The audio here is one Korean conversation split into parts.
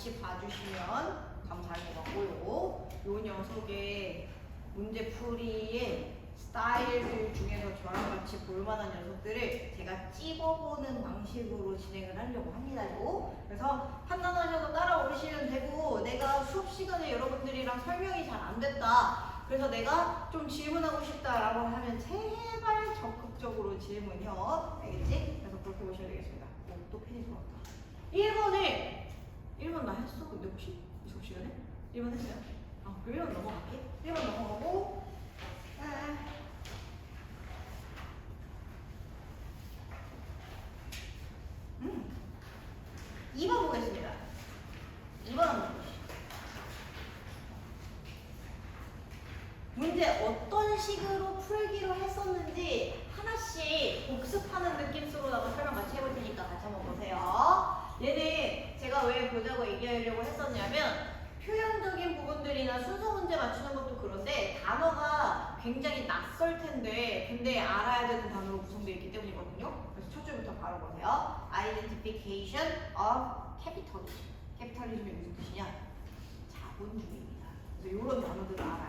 같이 봐주시면 감사할 것 같고요. 요 녀석의 문제풀이의 스타일들 중에서 저랑 같이 볼만한 녀석들을 제가 찍어보는 방식으로 진행을 하려고 합니다. 그래서 판단하셔서 따라오시면 되고, 내가 수업 시간에 여러분들이랑 설명이 잘 안 됐다, 그래서 내가 좀 질문하고 싶다라고 하면 제발 적극적으로 질문요. 알겠지? 그래서 그렇게 보셔야 되겠습니다. 또 펜이 들어왔다. 1번 나 했어? 근데 혹시 이 수업 시간에? 1번 했어요? 그럼 1번 넘어갈게. 1번 넘어가고 2번 보겠습니다. 2번 한번 보시죠. 문제 어떤 식으로 풀기로 했었는지 하나씩 복습하는 느낌으로다가 설명 같이 해볼 테니까 같이 한번 보세요. 얘는 제가 왜 보자고 얘기하려고 했었냐면, 표현적인 부분들이나 순서 문제 맞추는 것도 그런데 단어가 굉장히 낯설 텐데 근데 알아야 되는 단어로 구성되어 있기 때문이거든요. 그래서 첫 줄부터 바로 보세요. Identification of capitalism. capitalism이 무슨 뜻이냐? 자본주의입니다. 그래서 이런 단어들을 알아야 돼요.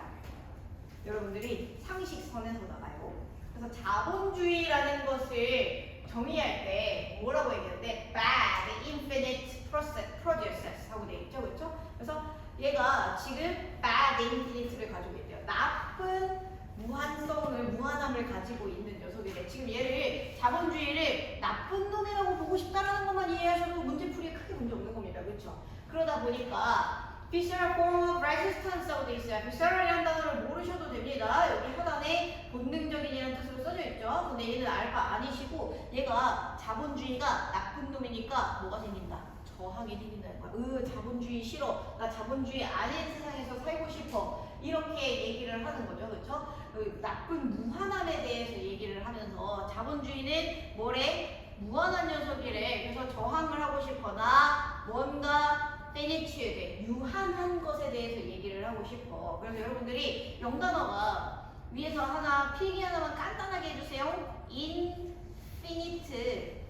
여러분들이 상식선에서 나가요. 그래서 자본주의라는 것을 정의할 때 뭐라고 얘기하는데 bad infinite producers 하고 되어 있죠, 그렇죠? 그래서 얘가 지금 bad infinite를 가지고 있대요. 나쁜 무한함을 가지고 있는 녀석인데, 지금 얘를 자본주의를 나쁜 놈이라고 보고 싶다라는 것만 이해하셔도 문제풀이에 크게 문제 없는 겁니다, 그렇죠? 그러다 보니까 visceral form of resistance라고 되어 있어요. visceral이라는 단어를 모르셔도 됩니다. 여기 하단에 본능적인이라는 뜻으로 써져 있죠. 근데 얘는 알바 아니시고, 얘가 자본주의가 나쁜 놈이니까 뭐가 생긴다? 저항이 생긴다는 거야. 자본주의 싫어. 나 자본주의 아닌 세상에서 살고 싶어. 이렇게 얘기를 하는 거죠. 그렇죠? 나쁜 무한함에 대해서 얘기를 하면서 자본주의는 뭐래? 무한한 녀석이래. 그래서 저항을 하고 싶거나 뭔가 finitude, 유한한 것에 대해서 얘기를 하고 싶어. 그래서 여러분들이 영단어가 위에서 하나, 필기 하나만 간단하게 해주세요. infinite.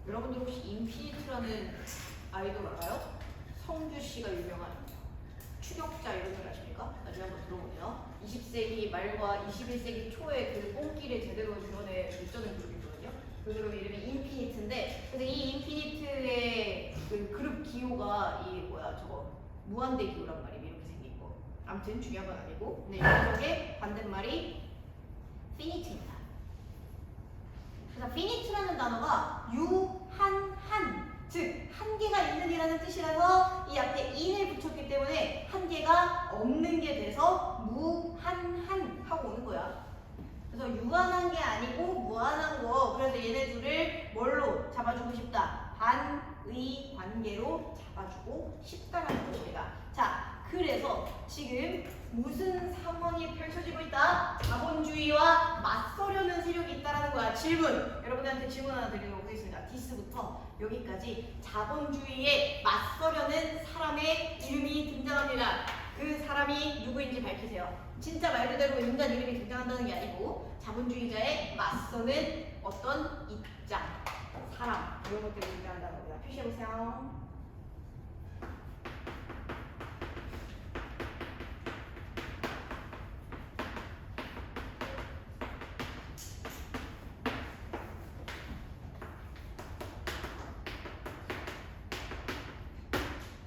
여러분들 혹시 infinite라는 아이돌 알아요? 성주 씨가 유명한 추격자 이런 걸 아십니까? 나중에 한번 들어보세요. 20세기 말과 21세기 초에 그 뽕기를 제대로 드러낸 일전의 그룹이거든요. 그 그룹 이름이 인피니트인데, 근데 이 인피니트의 그 그룹 기호가 무한대 기호란 말이에요. 이렇게 생긴 거. 아무튼 중요한 건 아니고, 근데 이쪽에 반대말이 피니트입니다. 그래서 피니트라는 단어가 유한한, 즉 한계가 있는 이라는 뜻이라서 이 앞에 in을 붙였기 때문에 한계가 없는 게 돼서 무한한 하고 오는 거야. 그래서 유한한 게 아니고 무한한 거. 그래서 얘네 둘을 뭘로 잡아주고 싶다? 반의 관계로 잡아주고 싶다라는 것입니다. 자, 그래서 지금 무슨 상황이 펼쳐지고 있다? 자본주의와 맞서려는 세력이 있다라는 거야. 질문! 여러분들한테 질문 하나 드리도록 하겠습니다. 디스부터 여기까지 자본주의에 맞서려는 사람의 이름이 등장합니다. 그 사람이 누구인지 밝히세요. 진짜 말 그대로 인간 이름이 등장한다는 게 아니고 자본주의자에 맞서는 어떤 입장, 사람, 이런 것들이 등장한다는 겁니다. 표시해보세요.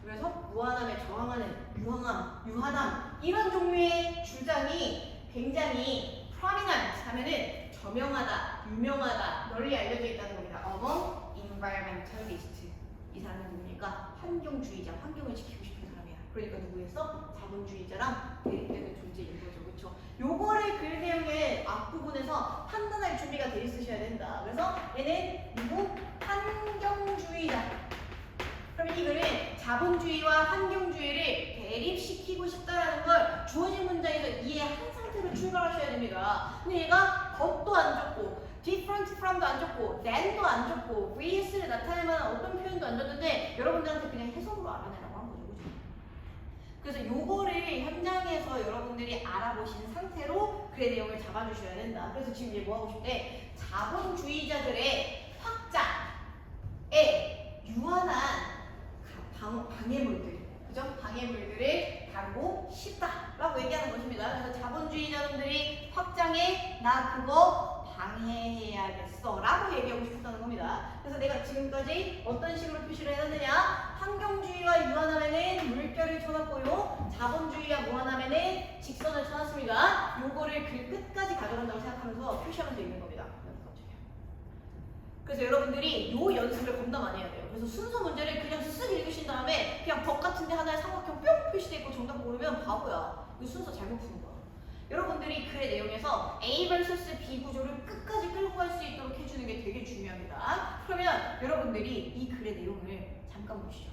그래서 무한함에 저항하는 유한함 이런 종류의 주장이 굉장히 prominent 하면은 저명하다, 유명하다, 널리 알려져 있다는 겁니다. among environmentalist. 이 사람은 누구니까? 환경주의자, 환경을 지키고 싶은 사람이야. 그러니까 누구였어? 자본주의자랑 대립되는 존재인 거죠. 그렇죠? 요거를 글 내용의 앞부분에서 판단할 준비가 돼 있으셔야 된다. 그래서 얘는 누구? 환경주의자. 그럼 이 글은 자본주의와 환경주의를 대립시키고 싶다라는 걸 주어진 문장에서 이해한 상태로 출발하셔야 됩니다. 근데 얘가 겉도 안 줬고 different from도 안 줬고 than도 안 줬고 vs를 나타낼 만한 어떤 표현도 안 줬는데 여러분들한테 그냥 해석으로 알아내라고 한 거죠. 그죠? 그래서 요거를 현장에서 여러분들이 알아보신 상태로 글의 내용을 잡아주셔야 된다. 그래서 지금 이제 뭐 하고 싶대? 자본주의자들의 확장에 유한한 방해물들, 해야겠어 라고 얘기하고 싶었다는 겁니다. 그래서 내가 지금까지 어떤 식으로 표시를 해놨느냐, 환경주의와 유한함에는 물결을 쳐놨고요, 자본주의와 무한함에는 직선을 쳐놨습니다. 요거를 글 끝까지 가져간다고 생각하면서 표시하면서 읽는 겁니다. 그래서 여러분들이 요 연습을 겁나 많이 해야 돼요. 그래서 순서 문제를 그냥 쓱 읽으신 다음에 그냥 벽 같은데 하나에 삼각형 뿅 표시돼 있고 정답 모르면 바보야. 이 순서 잘못 푸는 거야. 여러분들이 글의 내용에서 A vs B 구조를 끝까지 끌고 갈 수 있도록 해주는 게 되게 중요합니다. 그러면 여러분들이 이 글의 내용을 잠깐 보시죠.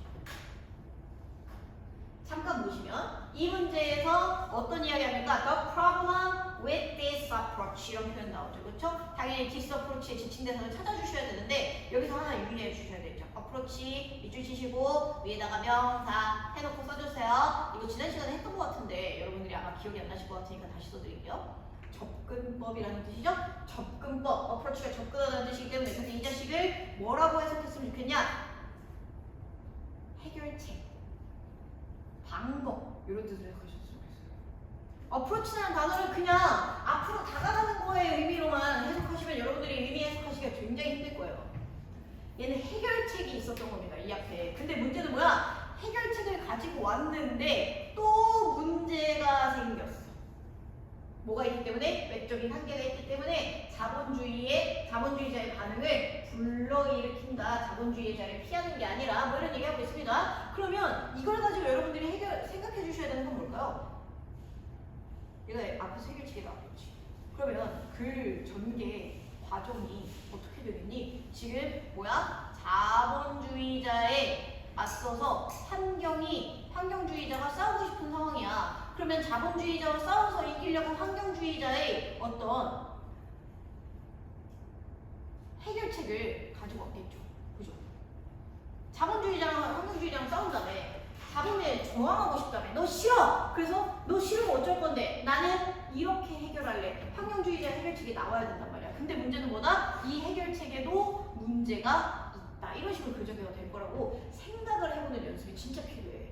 잠깐 보시면 이 문제에서 어떤 이야기 합니까? The problem with this approach 이런 표현 나오죠. 그렇죠? 당연히 this approach의 지칭 대상을 찾아주셔야 되는데 여기서 하나 유의해 주셔야 되죠. approach 밑줄 치시고 위에다가 명사 해놓고 써주세요. 이거 지난 시간에 했던 것 같은데 여러분들이 아마 기억이 안 나실 것 같으니까 다시 써드릴게요. 접근법이라는 뜻이죠. 접근법, approach가 접근하는 뜻이기 때문에 근데 이 자식을 뭐라고 해석했으면 좋겠냐? 해결책, 방법 이런 뜻으로 해석하셨으면 좋겠어요. 어프로치라는 단어를 그냥 앞으로 다가가는 거의 의미로만 해석하시면 여러분들이 의미 해석하시기가 굉장히 힘들 거예요. 얘는 해결책이 있었던 겁니다. 이 앞에. 근데 문제는 뭐야? 해결책을 가지고 왔는데 또 문제가 생겼어. 뭐가 있기 때문에? 외적인 한계가 있기 때문에 자본주의자의 반응을 불러일으킨다. 자본주의자를 피하는 게 아니라 뭐 이런 얘기하고 있습니다. 그러면 이걸 가지고 여러분들이 생각해 주셔야 되는 건 뭘까요? 얘가 앞에서 해결책이 나왔겠지. 그러면 그 전개 과정이 어떻게 되겠니? 지금 뭐야? 자본주의자에 맞서서 환경주의자가 싸우고 싶은 상황이야. 그러면 자본주의자와 싸워서 이기려고 환경주의자의 어떤 해결책을 가지고 왔겠죠. 그죠? 자본주의자랑 환경주의자랑 싸운 다음에 자본에 저항하고 싶다며. 너 싫어! 그래서 너 싫으면 어쩔 건데 나는 이렇게 해결할래. 환경주의자 해결책이 나와야 된단 말이야. 근데 문제는 뭐다? 이 해결책에도 문제가 있다. 이런 식으로 교정이 될 거라고 생각을 해보는 연습이 진짜 필요해.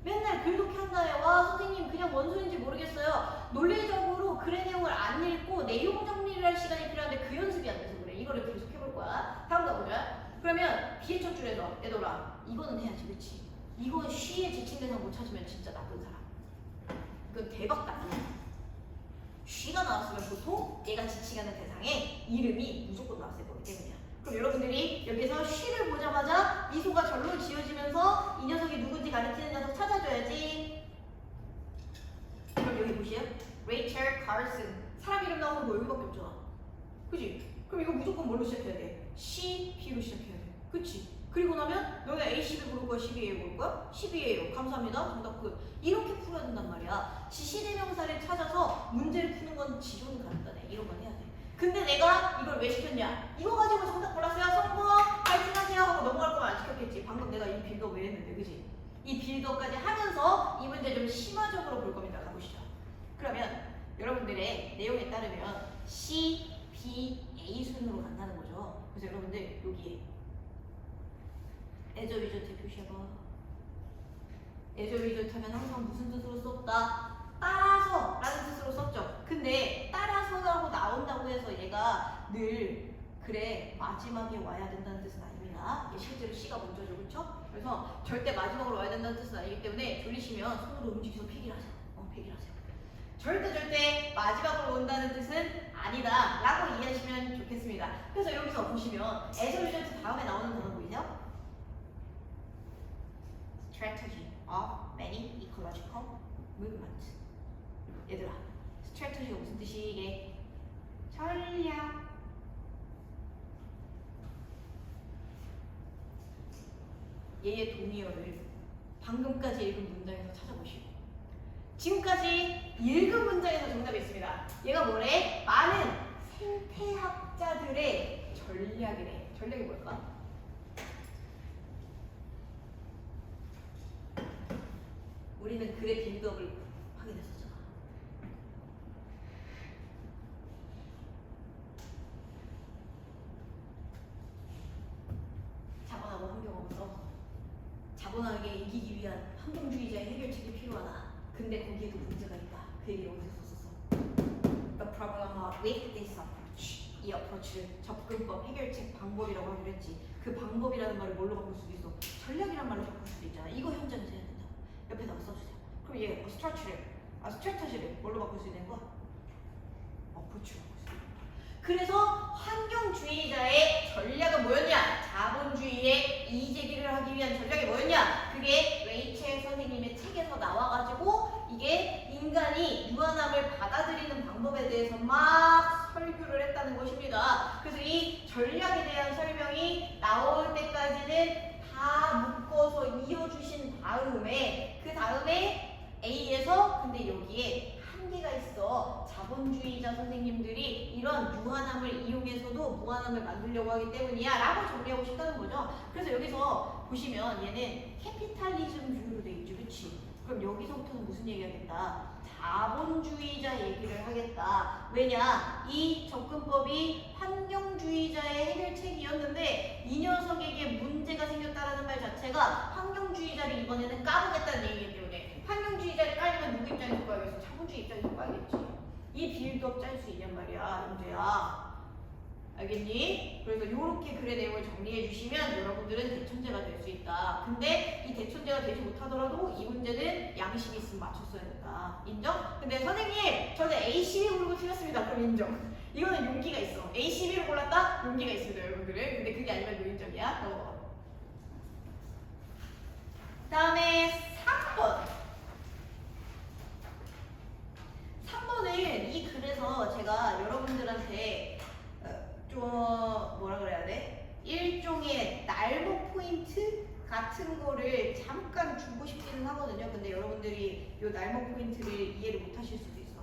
맨날 글독해 한 다음에 와 선생님 그냥 뭔 소리인지 모르겠어요. 논리적으로 글의 내용을 안 읽고 내용 정리를 할 시간이 필요한데 그 연습이 안 돼서 그래. 이거를 계속 해볼 거야. 다음 가보자. 그러면 비의 첫 줄에서 얘들아 이거는 해야지. 그렇지? 이거 쉬의 지칭 대상 못 찾으면 진짜 나쁜 사람. 이건 대박 나쁜. 쉬가 나왔으면 보통 얘가 지칭하는 대상에 이름이 무조건 나왔을 거기 때문이야. 그럼 여러분들이 여기서 쉬를 보자마자 미소가 절로 지어지면서 이 녀석이 누군지 가리키는 녀석 찾아줘야지. 그럼 여기 보시요. 레이첼 카슨. 사람 이름 나오는 거 여기밖에 없잖아. 그치? 그럼 이거 무조건 뭘로 시작해야 돼? C, B로 시작해야 돼. 그치? 그리고 나면 너네 A, C를 부를 거야? 12A 부를 거야? 12A요. 감사합니다. 정답 끝. 이렇게 풀어야 된단 말이야. 지시대명사를 찾아서 문제를 푸는 건 지존 간단해. 이런 건 해야 돼. 근데 내가 이걸 왜 시켰냐? 이거 가지고 정답 골랐어요. 성공! 파이팅하세요! 하고 넘어갈 거면 안 시켰겠지. 방금 내가 이 빌드업 왜 했는데, 그지? 이 빌드업까지 하면서 이 문제 좀 심화적으로 볼 겁니다. 가보시죠. 그러면 여러분들의 내용에 따르면 C, B, A 순으로 간다는 거죠. 그래서 여러분들 여기에 as a result 표시해봐. as a result 하면 항상 무슨 뜻으로 썼다? 따라서 라는 뜻으로 썼죠. 근데 따라서라고 나온다고 해서 얘가 늘 그래 마지막에 와야 된다는 뜻은 아닙니다. 이게 실제로 C가 먼저죠. 그렇죠? 그래서 절대 마지막으로 와야 된다는 뜻은 아니기 때문에 졸리시면 손으로 움직여서 필기하세요. 필기하세요. 절대 마지막으로 온다는 뜻은 아니다 라고 이해하시면 좋겠습니다. 그래서 여기서 보시면 as a result 다음에 나오는 단어 보이죠? strategy of many ecological movement. 얘들아, strategy가 무슨 뜻이 이게? 전략. 얘의 동의어를 방금까지 읽은 문장에서 찾아보시고 지금까지 읽은 문장에서 정답이 있습니다. 얘가 뭐래? 많은 생태학자들의 전략이래. 전략이 뭘까? 우리는 글의 빌드업을 확인했었잖아. 자본하고 환경하고 싸워서 자본하게 이기기 위한 환경주의자의 해결책이 필요하다. 근데 거기에도 문제가 있다. 그 얘기를 어디서 썼었어? The problem with this approach. 이 어프로치를 접근법, 해결책, 방법이라고 하기로 했지. 그 방법이라는 말을 뭘로 바꿀 수도 있어? 전략이란 말로 바꿀 수도 있잖아. 이거 현장에서 해야 된다. 옆에다가 써주세요. 그럼 얘 스트래터지를 뭘로 바꿀 수 있는 거야? 어프로치로 바꿀 수 있는 거야. 그래서 환경주의자의 전략은 뭐였냐? 자본주의의 이의제기를 하기 위한 전략이 뭐였냐? 그게 레이첼 선생님의 책에서 나와가지고 이게 인간이 유한함을 받아들이는 방법에 대해서 막 설교를 했다는 것입니다. 그래서 이 전략에 대한 설명이 나올 때까지는 다 묶어서 이어주신 다음에 그 다음에 A에서 근데 여기에 한계가 있어. 자본주의자 선생님들이 이런 유한함을 이용해서도 무한함을 만들려고 하기 때문이야 라고 정리하고 싶다는 거죠. 그래서 여기서 보시면 얘는 캐피탈리즘 뷰로 돼 있죠. 그치? 그럼 여기서부터는 무슨 얘기하겠다? 자본주의자 얘기를 하겠다. 왜냐? 이 접근법이 환경주의자의 해결책이었는데 이 녀석에게 문제가 생겼다라는 말 자체가 환경주의자를 이번에는 까보겠다는 얘기이기 때문에 환경주의자를 깔려면 누구 입장에서 봐야겠어? 자본주의 입장에서 봐야겠지. 이 빌드업 짤 수 있냔 말이야, 현재야. 알겠니? 그래서 이렇게 글의 내용을 정리해 주시면 여러분들은 대천재가 될 수 있다. 근데 이 대천재가 되지 못하더라도 이 문제는 양식이 있으면 맞췄어야 된다. 인정? 근데 선생님, 저는 A12 고르고 틀렸습니다. 그럼 인정. 이거는 용기가 있어. A12로 골랐다? 용기가 있습니다, 여러분들은. 근데 그게 아니면 노인정이야. 다음에 3번. 3번은 이 글에서 제가 여러분들한테 좀 뭐라 그래야 돼? 일종의 날목 포인트 같은 거를 잠깐 주고 싶기는 하거든요. 근데 여러분들이 이 날목 포인트를 이해를 못 하실 수도 있어.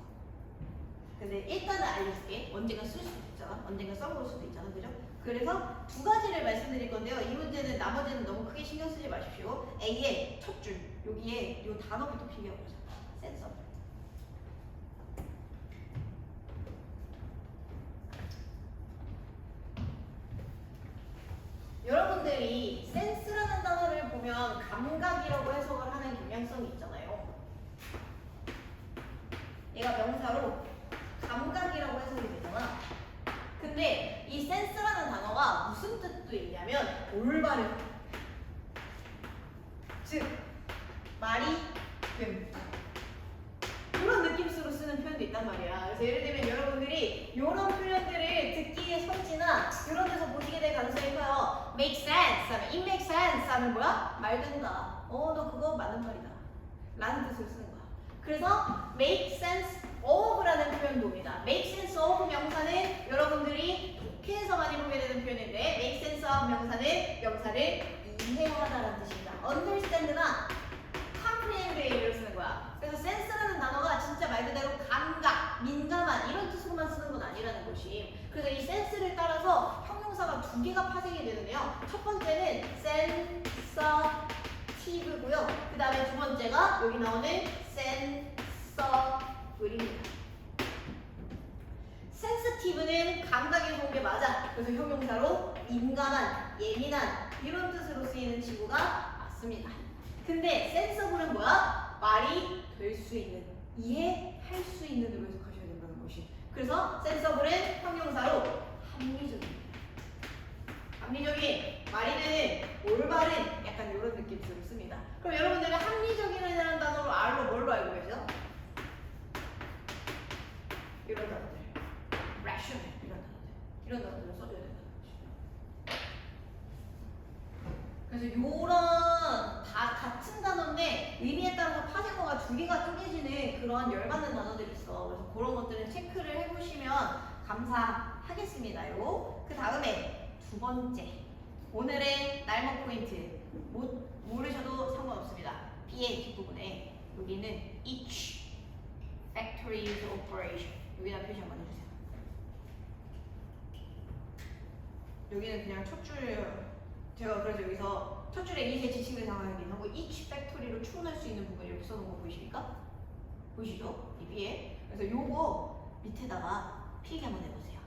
근데 일단은 알려줄게. 언젠가 쓸 수도 있잖아. 언젠가 써볼 수도 있잖아. 그죠? 그래서 두 가지를 말씀드릴 건데요. 이 문제는 나머지는 너무 크게 신경 쓰지 마십시오. A의 첫 줄, 여기에 이 단어부터 필기해보자. 센서. 여러분들이 센스라는 단어를 보면 감각이라고 해석을 하는 경향성이 있잖아요. 얘가 명사로 감각이라고 해석이 되잖아. 근데 이 센스라는 단어가 무슨 뜻도 있냐면 올바른, 즉 말이 됨, 그런 느낌으로 쓰는 표현도 있단 말이야. 그래서 예를 들면 여러분들이 이런 표현들을 듣기에 성지나 이런 데서 보시게 될 가능성이 커요. make sense 하면 it makes sense 하면 뭐야? 말 된다. 너 그거 맞는 말이다 라는 뜻을 쓰는 거야. 그래서 make sense of라는 표현도 옵니다. make sense of 명사는 여러분들이 독해에서 많이 보게 되는 표현인데 make sense of 명사는 명사를 이해하다라는 뜻입니다. understand나 comprehend의 의미를 쓰는 거야. 그래서 sense라는 단어가 진짜 말 그대로 감각, 민감한 이런 뜻으로만 쓰는 건 아니라는 것이. 그래서 이 sense를 따라서 형용사가 두 개가 파생이 되는데요. 첫 번째는 sensitive고요. 그 다음에 두 번째가 여기 나오는 sensible입니다. sensitive는 감각에서 온 게 맞아. 그래서 형용사로 민감한, 예민한 이런 뜻으로 쓰이는 친구가 맞습니다. 근데 sensible은 뭐야? 말이 될 수 있는, 이해할 수 있는으로 해석하셔야 된다는 것이. 그래서 sensible은 형용사로 합리적입니다. 합리적인, 말이 되는, 올바른 약간 이런 느낌으로 씁니다. 그럼 여러분들은 합리적이라는 단어로 R로 뭘로 알고 계세요? 이런 단어들, rational 이런 단어들을 써줘야 된다는 것이. 그래서 요런 다 같은 단어인데 의미에 따라서 파생어가 두 개가 쪼개지는 그런 열받는 단어들이 있어. 그래서 그런 것들은 체크를 해보시면 감사하겠습니다요. 그 다음에 두 번째, 오늘의 날목 포인트 모르셔도 상관없습니다. B의 뒷부분에 여기는 each factory's operation, 여기다 표시 한번 해주세요. 여기는 그냥 첫 줄, 제가 그래서 여기서 첫 줄에 이세 지칭된 상황이긴 하고 each factory로 추론할 수 있는 부분 이렇게 써놓은 거 보이십니까? 보이시죠? 이 B에. 그래서 요거 밑에다가 필기 한번 해보세요.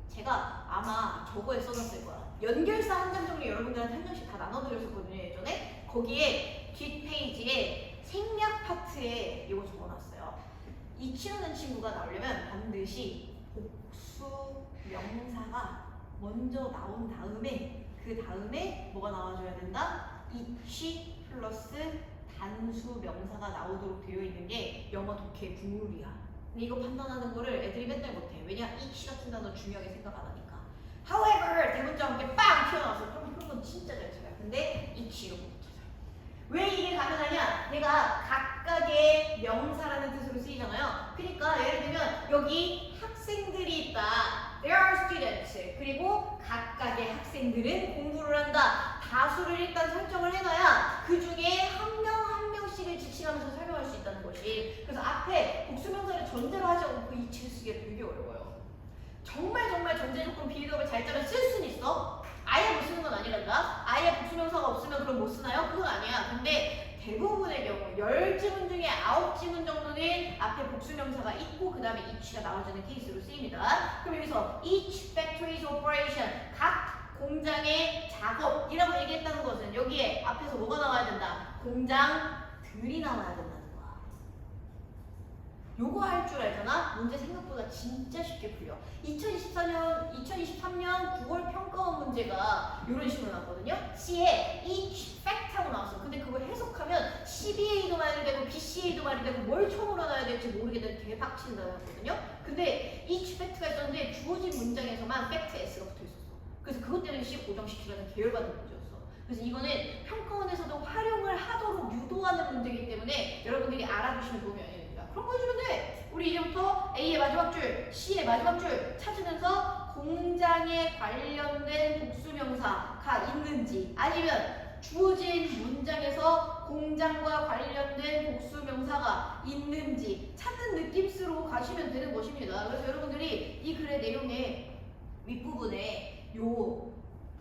제가 아마 저거에 써놨을 거야. 연결사 한 장 정도 여러분들한테 한 장씩 다 나눠드렸었거든요, 예전에. 거기에 뒷페이지에 생략 파트에 이거 적어놨어요. 이 치우는 친구가 나오려면 반드시 복수 명사가 먼저 나온 다음에 그 다음에 뭐가 나와줘야 된다? each 플러스 단수 명사가 나오도록 되어 있는 게 영어 독해의 국룰이야. 근데 이거 판단하는 거를 애들이 맨날 못해. 왜냐? each 같은 단어 중요하게 생각 안 하니까. However 대문자 함께 빵 튀어나왔어. 그럼 그런 건 진짜 잘 찾아요. 근데 each로 못 찾아요. 왜 이게 가능하냐? 내가 각각의 명사라는 뜻으로 쓰이잖아요. 그러니까 예를 들면 여기 학생들이 있다. There are students. 그리고 각각의 학생들은 공부를 한다. 다수를 일단 설정을 해놔야 그 중에 한 명 한 명씩을 지칭하면서 설명할 수 있다는 것이. 그래서 앞에 복수명사를 전제로 하지 않고 그 이치를 쓰기가 되게 어려워요. 정말 전제 조건 비례법을 잘 짜면 쓸 수는 있어. 아예 못 쓰는 건 아니란다. 아예 복수명사가 없으면 그럼 못 쓰나요? 그건 아니야. 근데 대부분의 경우 10지문 중에 9지문 정도는 앞에 복수명사가 있고 그 다음에 each가 나와주는 케이스로 쓰입니다. 그럼 여기서 each factory's operation, 각 공장의 작업이라고 얘기했다는 것은 여기에 앞에서 뭐가 나와야 된다? 공장들이 나와야 된다는 거야. 요거 할 줄 알잖아? 문제 생각보다 진짜 쉽게 풀려. 2023년 9월 평가원 문제가 이런 식으로 나왔거든요. C에 each fact 하고 나왔어. 근데 그걸 해석하면 CBA도 말이 되고 BCA도 말이 되고 뭘 처음으로 넣어야 될지 모르겠는 대박친 단어였거든요. 근데 each fact가 있었는데 주어진 문장에서만 fact S가 붙어 있었어. 그래서 그것 때문에 C 고정시키려는 계열받은 문제였어. 그래서 이거는 평가원에서도 활용을 하도록 유도하는 문제이기 때문에 여러분들이 알아두시면 도움이 많이 됩니다. 그런 거 해주면 돼. 우리 이제부터 A의 마지막 줄, C의 마지막 줄 찾으면서 공장에 관련된 복수명사가 있는지 아니면 주어진 문장에서 공장과 관련된 복수명사가 있는지 찾는 느낌으로 가시면 되는 것입니다. 그래서 여러분들이 이 글의 내용의 윗부분에 요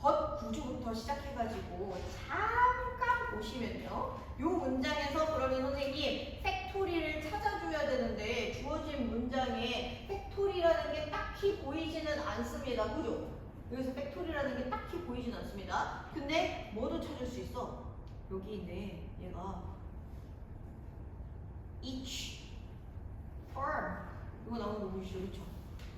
벗 구조부터 시작해가지고 잠깐 보시면요. 요 문장에서 그러면 선생님 팩토리를 찾아줘야 되는데 주어진 문장에 팩토리라는 게 딱히 보이지는 않습니다. 그죠? 여기서 팩토리라는 게 딱히 보이진 않습니다. 근데 뭐도 찾을 수 있어? 여기 있네. 얘가 each firm 이거 나오는 거 보이시죠? 그렇죠?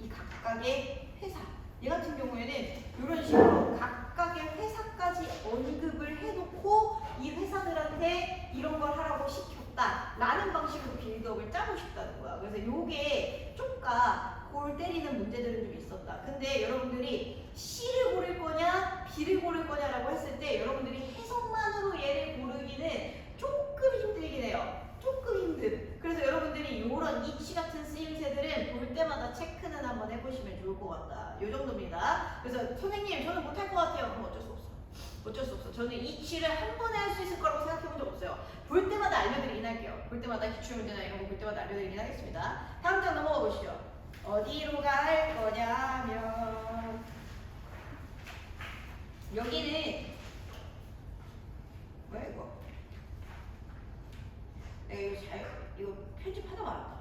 이 각각의 회사 얘 같은 경우에는 이런 식으로 각각의 회사까지 언급을 해놓고 이 회사들한테 이런 걸 하라고 시켰다라는 방식으로 빌드업을 짜고 싶다는 거야. 그래서 요게 쪼까 골 때리는 문제들은 좀 있었다. 근데 여러분들이 C를 고를 거냐 B를 고를 거냐라고 했을 때 여러분들이 해석만으로 얘를 고르기는 조금 힘들긴 해요. 조금 힘든. 그래서 여러분들이 이런 이치 같은 쓰임새들은 볼 때마다 체크는 한번 해보시면 좋을 것 같다. 요 정도입니다. 그래서 선생님 저는 못할 것 같아요. 그럼 어쩔 수 없어. 어쩔 수 없어. 저는 이치를 한 번에 할 수 있을 거라고 생각해 본 적 없어요. 볼 때마다 알려드리긴 할게요. 볼 때마다 기출문제나 이런 거 볼 때마다 알려드리긴 하겠습니다. 다음 장 넘어가 보시죠. 어디로 갈 거냐면 여기는 뭐야 이거? 내가 이거 편집하다 말았다.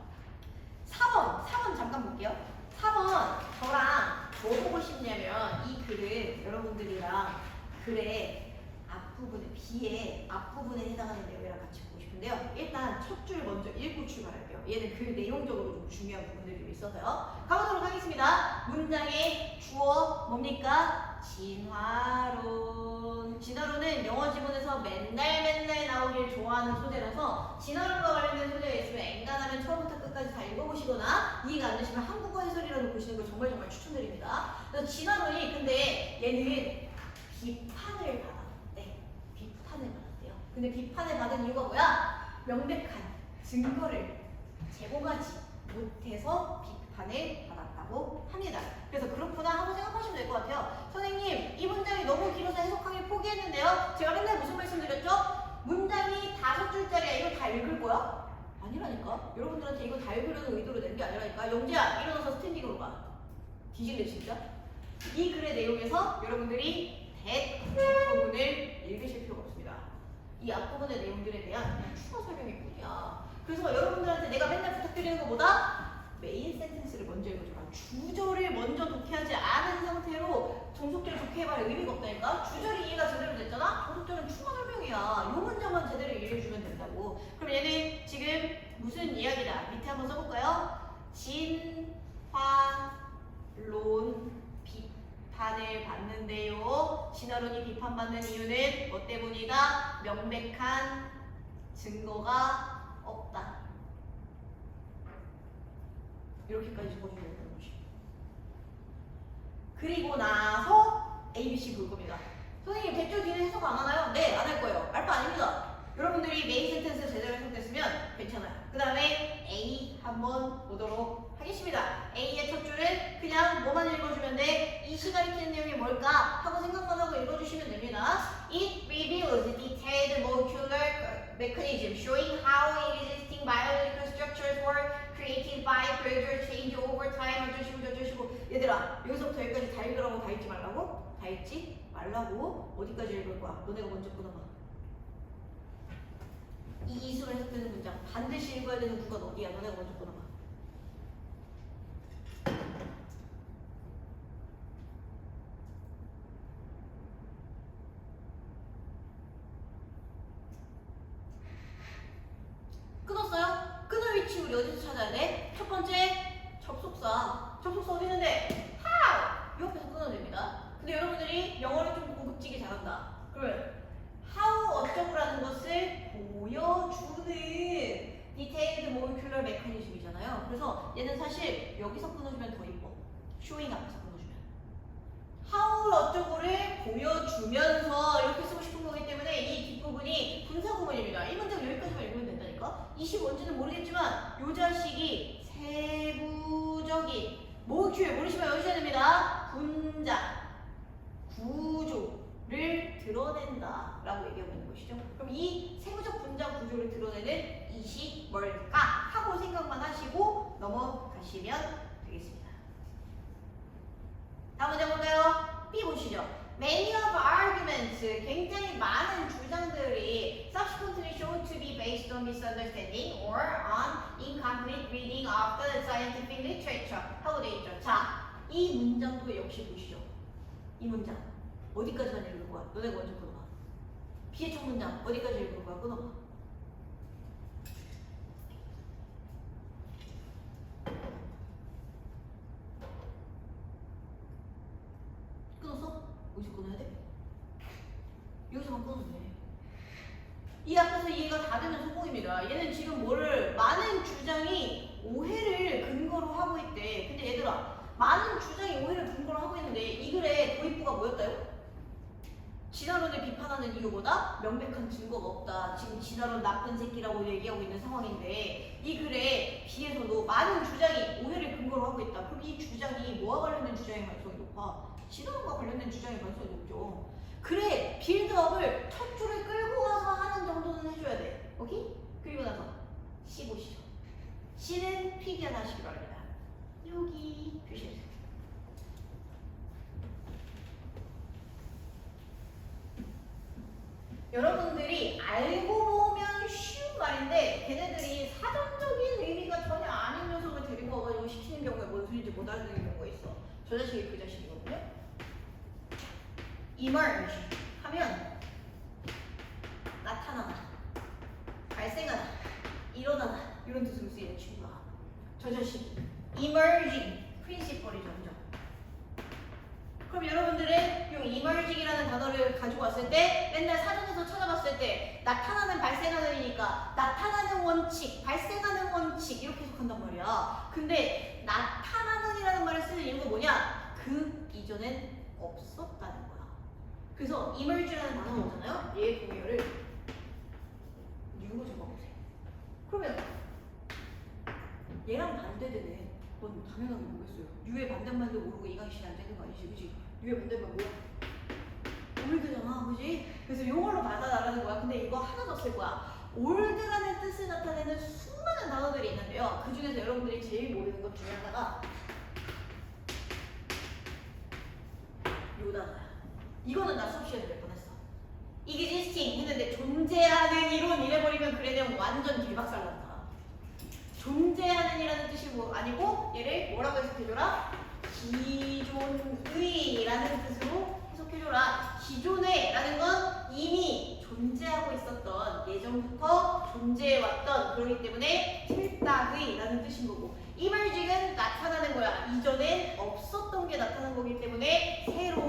4번 잠깐 볼게요. 4번 저랑 뭐 보고 싶냐면 이 글은 여러분들이랑 글의 앞부분에 B의 앞부분에 해당하는 내용이랑 같이 보고 싶은데요. 일단 첫 줄 먼저 읽고 출발할게요. 얘는 글 내용적으로 좀 중요한 부분들이 좀 있어서요. 가보도록 하겠습니다. 문장의 주어 뭡니까? 진화론. 진화론은 영어 지문에서 맨날 나오길 좋아하는 소재라서 진화론과 관련된 소재가 있으면 엔간하면 처음부터 끝까지 다 읽어보시거나 이해가 안 되시면 한국어 해설이라도 보시는 걸 정말 추천드립니다. 그래서 진화론이 근데 얘는 비판을 받았대. 비판을 받았대요. 근데 비판을 받은 이유가 뭐야? 명백한 증거를 제공하지 못해서 비판을 받았다고 합니다. 그래서 그렇구나 하고 생각하시면 될 것 같아요. 선생님 이 문장이 너무 길어서 해석하기 포기했는데요. 제가 맨날 무슨 말씀드렸죠? 문장이 5줄짜리야. 이거 다 읽을 거야? 아니라니까. 여러분들한테 이거 다 읽으려는 의도로 낸 게 아니라니까. 영재야 일어나서 스탠딩으로 가. 뒤질래 진짜? 이 글의 내용에서 여러분들이 앞부분을 읽으실 필요가 없습니다. 이 앞부분의 내용들에 대한 그냥 추가 설명일 뿐이야. 그래서 여러분들한테 내가 맨날 부탁드리는 것보다 메인 센텐스를 먼저 읽어줘라. 주절을 먼저 독해하지 않은 상태로 정속절 독해해봐야 의미가 없다니까. 주절이 이해가 제대로 됐잖아? 정속절은 추가 설명이야. 요 문장만 제대로 이해해주면 된다고. 그럼 얘는 지금 무슨 이야기다? 밑에 한번 써볼까요? 진화론 비판을 받는데요. 진화론이 비판받는 이유는 뭐 때문이다? 명백한 증거가 없다. 이렇게까지 적어주셔야 되는 것이. 그리고 나서 ABC 볼 겁니다. 선생님 대표 뒤는 해석 안 하나요? 네, 안 할 거예요. 알바 아닙니다. 여러분들이 메인 센텐스 제대로 해석됐으면 괜찮아요. 그 다음에 A 한번 보도록 하겠습니다. A의 첫 줄은 그냥 뭐만 읽어주면 돼? 이 시간에 키는 내용이 뭘까? 하고 생각만 하고 읽어주시면 됩니다. It reveals detailed molecular mechanism showing how existing biological structures were created by gradual change over time. 어쩌시고 얘들아 여기서부터 여기까지 다 읽으라고 다 읽지 말라고? 다 읽지 말라고. 어디까지 읽을 거야? 너네가 먼저 끊어봐. 이 이수로 해석되는 문장 반드시 읽어야 되는 구간 어디야? 너네가 먼저 끊어봐. 끊었어요? 끊을 위치 우리 어디서 찾아야 돼? 첫 번째 접속사. 접속사 어디 있는데? how! 이 옆에서 끊어도 됩니다. 근데 여러분들이 영어를 좀 고급지게 잘한다. 그러면 how 어쩌고라는 것을 보여주는 detailed molecular mechanism이잖아요. 그래서 얘는 사실 여기서 끊어주면 더 이뻐. showing 앞에서 끊어주면. how 어쩌고를 보여주면서 이렇게 쓰고 싶은 거기 때문에 이 뒷부분이 분사구문입니다. 이 문장 여기까지만 읽으면 된다니까. 이 식 뭔지는 모르겠지만 요 자식이 세부적인 모큐 모르시면 외우셔야 됩니다. 분자, 구조를 드러낸다 라고 얘기하고 있는 것이죠. 그럼 이 세부적 분자 구조를 드러내는 이 식 뭘까? 하고 생각만 하시고 넘어가시면 되겠습니다. 다음 문제 볼까요? B 보시죠. Many of arguments, 굉장히 많은 주장들이 subsequently shown to be based on misunderstanding or on incomplete reading of the scientific literature. 하고 되어 있죠. 자, 이 문장도 역시 보시죠. 이 문장 어디까지만 읽을 거야? 너네가 먼저 끊어봐. B의 첫 문장 어디까지 읽을 거야? 끊어봐. 끊었어? 어디서 끊어야 돼? 여기서만 끊어도 돼. 이 앞에서 이해가 다 되면 성공입니다. 얘는 지금 뭐를 많은 주장이 오해를 근거로 하고 있대. 근데 얘들아 많은 주장이 오해를 근거로 하고 있는데 이 글의 도입부가 뭐였다요? 진화론을 비판하는 이유보다 명백한 증거가 없다. 지금 진화론 나쁜 새끼라고 얘기하고 있는 상황인데 이 글에 비해서도 많은 주장이 오해를 근거로 하고 있다. 그럼 이 주장이 뭐와 관련된 주장의 가능성이 높아? 진화론과 관련된 주장의 가능성이 높죠. 그래 빌드업을 첫 줄을 끌고 와서 하는 정도는 해줘야 돼. 오케이? 그리고 나서 C 보시죠. C는 필기하시기 바랍니다. 여기 표시해주세요. 여러분들이 알고 보면 쉬운 말인데 걔네들이 사전적인 의미가 전혀 아닌 녀석을 데리고 와가지고 시키는 경우에 뭔 소리인지 못 알아듣는 경우가 있어. 저 자식이 그 자식이거든요. emerge 하면 나타나다, 발생하다, 일어나다 이런 뜻으로 쓰이는 친구야. 저 자식 emerging principle이죠. 그럼 여러분들은 이 emerging이라는 단어를 가지고 왔을 때 맨날 사전에서 찾아봤을 때 나타나는 발생하는이니까 나타나는 원칙, 발생하는 원칙 이렇게 해석한단 말이야. 근데 나타나는이라는 말을 쓰는 이유가 뭐냐? 그 이전엔 없었다는 거야. 그래서 emerge라는 단어가 오잖아요. 얘의 동의어를 뉴로 적어보세요. 그러면 얘랑 반대되네. 그건 당연하게 뭐겠어요. U의 반대말도 모르고 이강신이 안 되는 거 아니지, 그치? U의 반대말 뭐야? 올드잖아, 그치? 그래서 용어로 받아나가는 거야. 근데 이거 하나 더 쓸 거야. 올드라는 뜻을 나타내는 수많은 단어들이 있는데요. 그 중에서 여러분들이 제일 모르는 것 중에 하나가 요 단어야. 이거는 나 수업 시간에 몇 번 했어. existing 했는데 존재하는 이론 이래버리면 그래 되면 완전 개박살 난다. 존재하는 이라는 뜻이 뭐 아니고 얘를 뭐라고 해석해줘라? 기존의 라는 뜻으로 해석해줘라. 기존의 라는 건 이미 존재하고 있었던 예전부터 존재해왔던 그렇기 때문에 틀딱의 라는 뜻인 거고 emerging은 나타나는 거야. 이전엔 없었던 게 나타난 거기 때문에 새로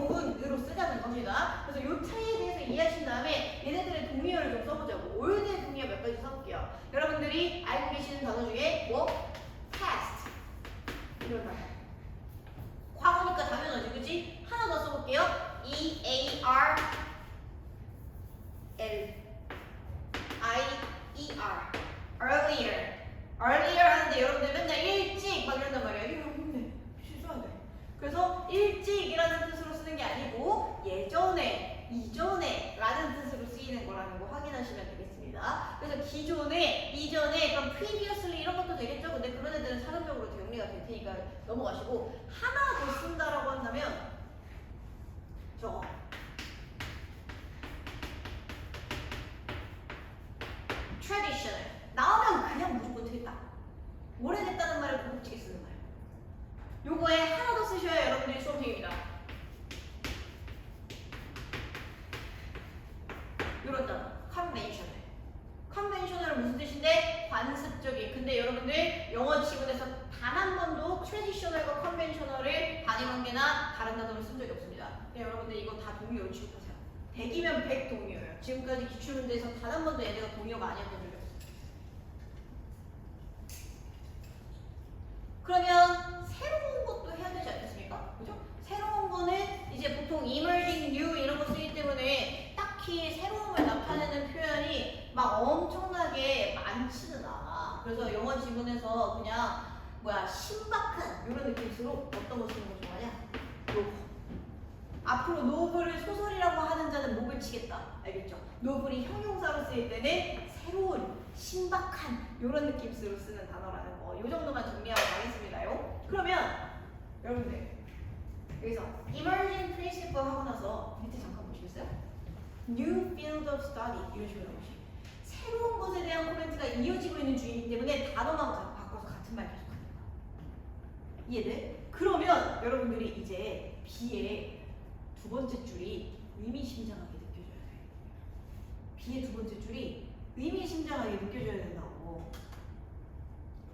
있습니다. 그래서 이 차이에 대해서 이해하신 다음에 얘네들의 동의어를 좀 써보자고. 올드의 동의어 몇 가지 써볼게요. 여러분들이 알고 계시는 단어 중에 뭐? past 이런 단어. 과거니까 당연하지, 그치? 하나 더 써볼게요. E-A-R-L I-E-R earlier earlier 하는데 여러분들 맨날 일찍 막 이런단 말이야. 이거 근데 실수해야 돼. 그래서 일찍이라는 뜻으로 쓰는 게 아니고 예전에, 이전에 라는 뜻으로 쓰이는 거라는 거 확인하시면 되겠습니다. 그래서 기존에, 이전에, 그럼 previously 이런 것도 되겠죠? 근데 그런 애들은 사전적으로 정리가 될 테니까 넘어가시고 하나 더 쓴다라고 한다면 저거 traditional 나오면 그냥 무조건 틀리다. 오래됐다는 말을 고급지게 쓰는 말. 요거에 하나 더 쓰셔야 여러분들이 수험생입니다. 요런 단어 conventional. conventional은 무슨 뜻인데? 관습적인. 근데 여러분들 영어 지문에서 단 한 번도 traditional과 conventional을 단위관계나 다른 단어로 쓴 적이 없습니다. 여러분들 이거 다 동의어로 취급하세요. 100이면 100 동의어예요. 지금까지 기출문제에서 단 한 번도 얘네가 동의어가 아니었던 적이 없어요. 그러면 새로운 것도 해야 되지 않겠습니까? 그죠? 새로운 거는 이제 보통 emerging new 이런 거 쓰기 때문에 딱히 새로움을 나타내는 표현이 막 엄청나게 많지는 않아. 그래서 영어 지문에서 그냥 뭐야 신박한 이런 느낌으로 어떤 거 쓰는 거 좋아하냐? 요거. 앞으로 노블을 소설이라고 하는 자는 목을 치겠다. 알겠죠? 노블이 형용사로 쓰일 때는 새로운, 신박한 이런 느낌으로 쓰는 단어라는 거. 이 정도만 정리하고 가겠습니다요. 그러면 여러분들 여기서 emerging principle 하고 나서 밑에 잠깐 보시겠어요? New field of study 이런 식으로 나오시. 새로운 것에 대한 코멘트가 이어지고 있는 중이기 때문에 단어만 바꿔서 같은 말 계속하는 거야. 이해돼? 그러면 여러분들이 이제 B의 두 번째 줄이 의미심장하게 느껴져야 돼. B의 두 번째 줄이 의미심장하게 느껴져야 된다고.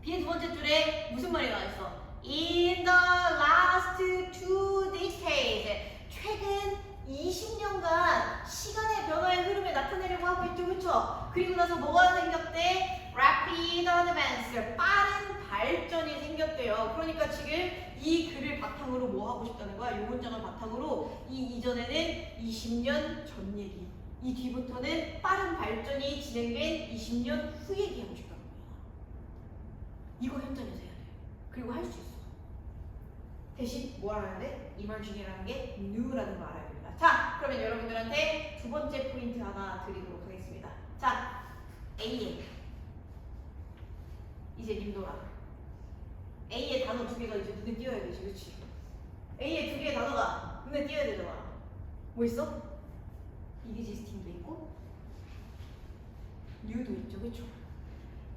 B의 두 번째 줄에 무슨 말이 나와있어? In the last 2 decades. 최근 20년간 시간의 변화의 흐름을 나타내려고 하고 있죠. 그쵸? 그리고 나서 뭐가 생겼대? Rapid advance. 빠른 발전이 생겼대요. 그러니까 지금 이 글을 바탕으로 뭐 하고 싶다는 거야? 이 문장을 바탕으로 이 이전에는 20년 전 얘기, 이 뒤부터는 빠른 발전이 진행된 20년 후 얘기하고 싶다는 거야. 이거 현장에서 해야 돼. 그리고 할 수 있어. 대신 뭐 하는데? emerging이라는 게 new라는 거 알아야 됩니다. 자, 그러면 여러분들한테 두 번째 포인트 하나 드리도록 하겠습니다. 자, A에 이제 님도라. A의 단어 두 개가 이제 눈에 띄어야 되지, 그렇지? A의 두 개의 단어가 눈에 띄어야 되잖아. 뭐 있어? existing도 있고 new도 있죠, 그렇죠?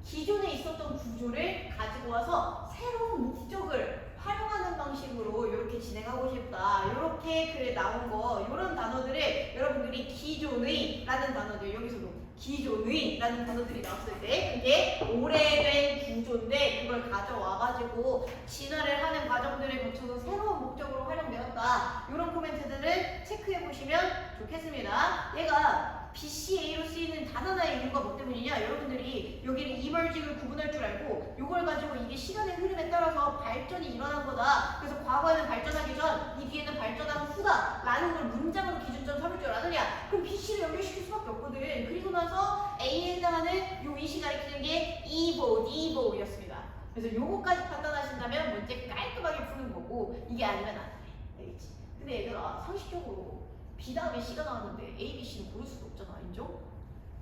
기존에 있었던 구조를 가지고 와서 새로운 목적을 활용하는 방식으로 이렇게 진행하고 싶다. 이렇게 글에 나온 거, 이런 단어들을 여러분들이 기존의 라는 단어들, 여기서도 기존의 라는 단어들이 나왔을 때 그게 오래된 구조인데 그걸 가져와가지고 진화를 하는 과정들을 거쳐서 새로운 목적으로 활용되었다. 이런 코멘트들을 체크해 보시면 좋겠습니다. 얘가 BCA로 쓰이는 단 하나의 이유가 뭐 때문이냐? 여러분들이 여기를 emerging을 구분할 줄 알고 이걸 가지고 이게 시간의 흐름에 따라서 발전이 일어난 거다. 그래서 과거에는 발전하기 전, 이 뒤에는 발전한 후다 라는 걸 문장으로 기준점 삼을 줄 아느냐? 그럼 BC를 연결시킬 수밖에 없거든. 그리고 나서 A에 해당하는 요 이시 가리키는 게 evo, 였습니다. 그래서 요거까지 판단하신다면 문제 깔끔하게 푸는 거고 이게 아니면 안 돼. 알겠지? 근데 얘들아 상식적으로 B 다음에 C가 나왔는데 A, B, C는 고를 수도 없잖아. 인정?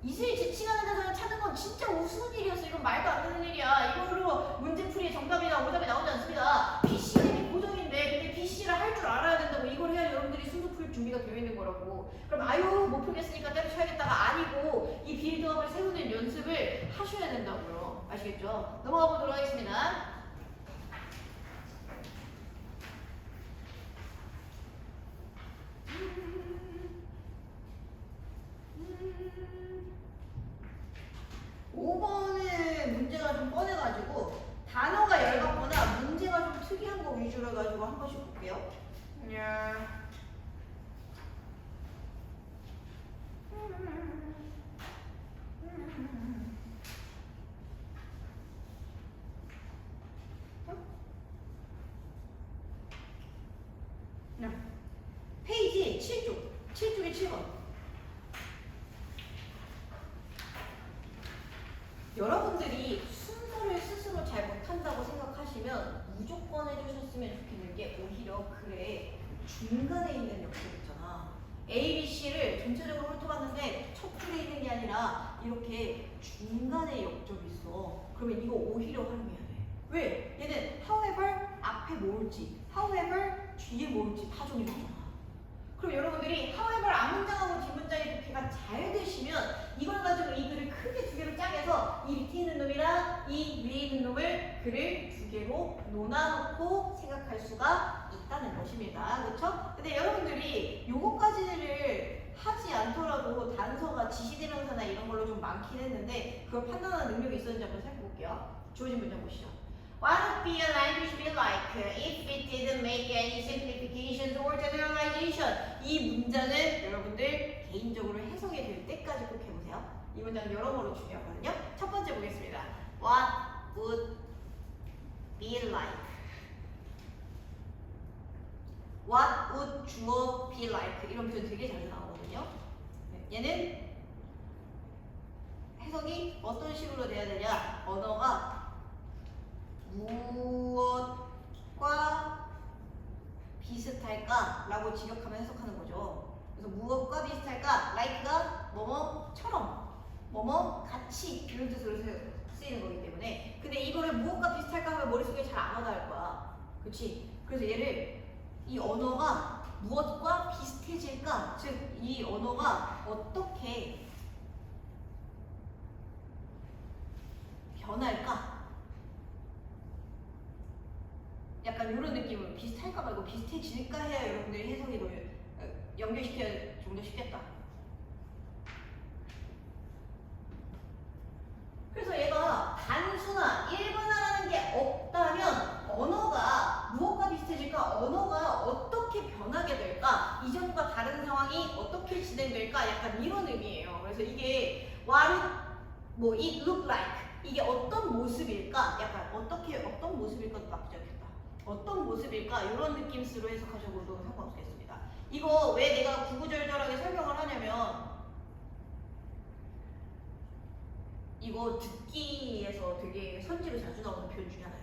이슬이 지칭하는 대상을 찾는 건 진짜 우스운 일이었어. 이건 말도 안 되는 일이야. 이걸로 문제풀이의 정답이나 오답이 나오지 않습니다. B, C는 고정인데 근데 B, C를 할 줄 알아야 된다고. 이걸 해야 여러분들이 순서 풀 준비가 되어 있는 거라고. 그럼 아유 못 풀겠으니까 때려쳐야겠다가 아니고 이 빌드업을 세우는 연습을 하셔야 된다고요. 아시겠죠? 넘어가 보도록 하겠습니다. (5번은) 문제가 좀 뻔해가지고 단어가 얇았거나 문제가 좀 특이한 거 위주로 해가지고 한 번씩 볼게요. 페이지 7쪽, 7쪽에 7번. 여러분들이 순서를 스스로 잘 못한다고 생각하시면 무조건 해주셨으면 좋겠는 게 오히려 글에 중간에 있는 역할 있잖아. A, B, C를 전체적으로 훑어봤는데 첫 줄에 있는 게 아니라 이렇게 중간에 역적이 있어. 그러면 이거 오히려 활용해야 돼. 왜? 얘는 however 앞에 뭐 올지, however 뒤에 뭐 올지 다 정해졌잖아. 그럼 여러분들이 however 앞문장하고 뒷문장의 독해가 잘 되시면 이걸 가지고 이 글을 크게 두 개로 짜개서 이 밑에 있는 놈이랑 이 위에 있는 놈을 글을 두 개로 놓아놓고 생각할 수가 있다는 것입니다. 그렇죠? 근데 여러분들이 요거까지를 하지 않더라도 단서가 지시대명사나 이런 걸로 좀 많긴 했는데 그걸 판단하는 능력이 있었는지 한번 살펴볼게요. 주어진 문장 보시죠. What would be a language be like if it didn't make any simplifications or generalization? 이 문장은 여러분들 개인적으로 해석이 될 때까지 꼭 해보세요. 이 문장은 여러모로 중요하거든요. 첫 번째 보겠습니다. What would be like? What would 주어 be like? 이런 표현 되게 자주 나오거든요. 얘는 해석이 어떤 식으로 돼야 되냐? 언어가 무엇과 비슷할까? 라고 직역하면 해석하는 거죠. 그래서 무엇과 비슷할까? like가 뭐뭐처럼, 뭐뭐 같이 이런 뜻으로 쓰이는 거기 때문에 근데 이거를 무엇과 비슷할까 하면 머릿속에 잘 안 와닿을 거야. 그렇지? 그래서 얘를 이 언어가 무엇과 비슷해질까? 즉, 이 언어가 어떻게 변할까? 약간 이런 느낌으로 비슷할까 말고 비슷해질까 해야 여러분들이 해석이 더 연결시켜야 좀 더 쉽겠다. 그래서 얘가 단수나 일반화라는 게 없다면 언어가 무엇과 비슷해질까? 언어가 어떻게 변하게 될까? 이전과 다른 상황이 어떻게 진행될까? 약간 이런 의미예요. 그래서 이게 what 뭐 it look like 이게 어떤 모습일까? 약간 어떤 모습일까도 나쁘지 않겠다. 어떤 모습일까? 이런 느낌으로 해석하셔도 상관없겠습니다. 이거 왜 내가 구구절절하게 설명을 하냐면 이거 듣기에서 되게 선지로 자주 나오는 표현 중에 하나예요.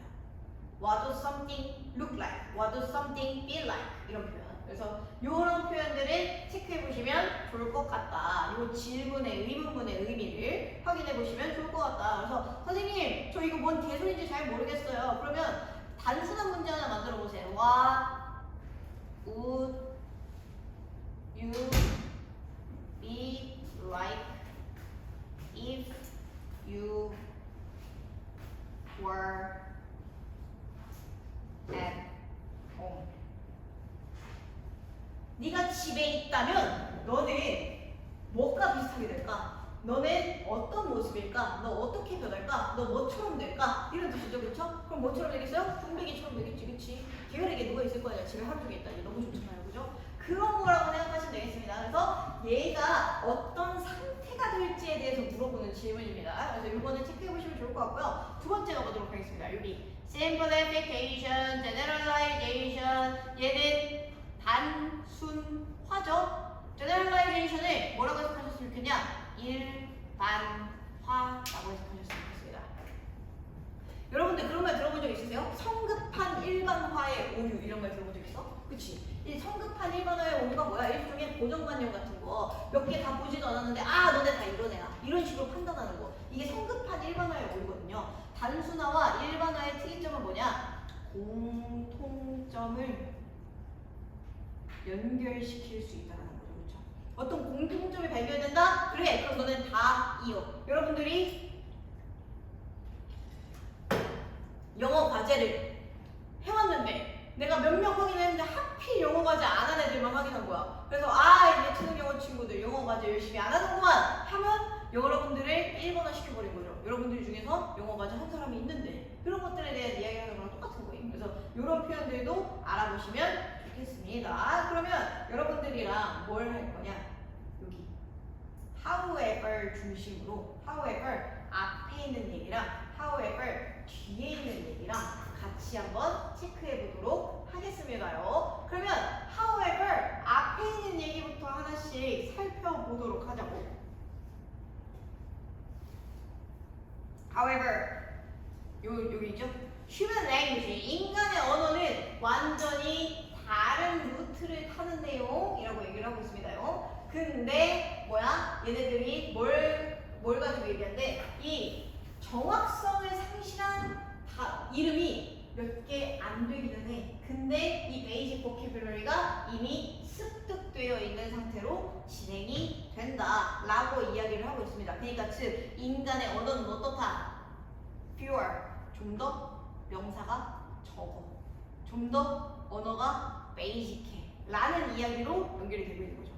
What does something look like? What does something be like? 이런 표현. 그래서 이런 표현들을 체크해 보시면 좋을 것 같다. 이 질문의 의문문의 의미를 확인해 보시면 좋을 것 같다. 그래서 선생님, 저 이거 뭔 개소리인지 잘 모르겠어요. 그러면 단순한 문제 하나 만들어 보세요. What would you be like if you were at home? 네가 집에 있다면 너는 뭐가 비슷하게 될까? 너는 어떤 모습일까? 너 어떻게 변할까? 너 뭐처럼 될까? 이런 뜻이죠, 그렇죠? 그럼 뭐처럼 되겠어요? 뚱배기처럼 되겠지, 그치? 게으르게 누가 있을 거 아니야. 집에 하루 종일 있다니 너무 좋잖아요, 그죠? 그런 거라고 생각하시면 되겠습니다. 그래서 얘가 어떤 상태가 될지에 대해서 물어보는 질문입니다. 그래서 이거는 체크해 보시면 좋을 것 같고요. 두 번째 가보도록 하겠습니다. 여기 simplification, generalization. 얘는 단순화죠. generalization을 뭐라고 해석하셨으면 좋겠냐? 일반화라고 해석하셨으면 좋겠습니다. 여러분들 그런 말 들어본 적 있으세요? 성급한 일반화의 오류 이런 말 들어본 적 있어? 그치? 이 성급한 일반화의 오류가 뭐야? 일종의 고정관념 같은 거 몇 개 다 보지도 않았는데 아 너네 다 이런 애야 이런 식으로 판단하는 거 이게 성급한 일반화의 오류거든요. 단순화와 일반화의 특이점은 뭐냐? 공통점을 연결시킬 수 있다는 거죠. 그렇죠? 어떤 공통점이 발견된다? 그래 그럼 너는 다 이어. 여러분들이 영어 과제를 해왔는데 내가 몇 명 확인했는데 하필 영어 과제 안 한 애들만 확인한 거야. 그래서 내 예체능 영어 친구들 영어 과제 열심히 안 하는구만 하면 여러분들을 1번화 시켜버린 거죠. 여러분들 중에서 영어 과제 한 사람이 있는데 그런 것들에 대한 이야기하는 거랑 똑같은 거예요. 그래서 이런 표현들도 알아보시면 좋겠습니다. 그러면 여러분들이랑 뭘 할 거냐? 여기 however however 중심으로 however 앞에 있는 얘기랑 however 뒤에 있는 얘기랑 같이 한번 체크해 보도록 하겠습니다요. 그러면 however 앞에 있는 얘기부터 하나씩 살펴보도록 하자고. however 여기 있죠? human language 인간의 언어는 완전히 다른 루트를 타는 내용이라고 얘기를 하고 있습니다요. 근데 뭐야? 얘네들이 뭘 가지고 얘기하는데 이 정확성을 상실한 이름이 몇 개 안 되기는 해. 근데 이 베이직 보캐뷸러리가 이미 습득되어 있는 상태로 진행이 된다라고 이야기를 하고 있습니다. 그러니까 즉 인간의 언어는 어떻다? fewer 좀 더 명사가 적어. 좀 더 언어가 베이직해. 라는 이야기로 연결이 되고 있는 거죠.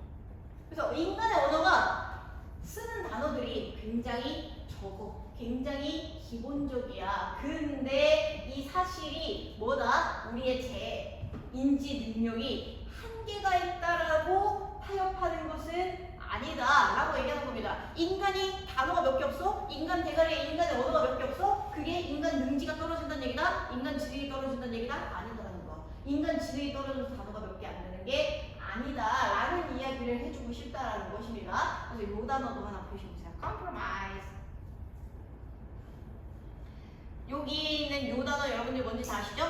그래서 인간의 언어가 쓰는 단어들이 굉장히 적어. 굉장히 기본적이야. 근데 이 사실이 뭐다? 우리의 제 인지 능력이 한계가 있다라고 타협하는 것은 아니다 라고 얘기하는 겁니다. 인간이 단어가 몇 개 없어? 인간 대가리에 인간의 언어가 몇 개 없어? 그게 인간 능지가 떨어진다는 얘기다? 인간 지능이 떨어진다는 얘기다? 아니다라는 거야. 인간 지능이 떨어져서 단어가 몇 개 안 되는 게 아니다 라는 이야기를 해주고 싶다라는 것입니다. 그래서 요 단어도 하나 보시보세요. compromise. 여기 있는 요 단어 여러분들 뭔지 다 아시죠?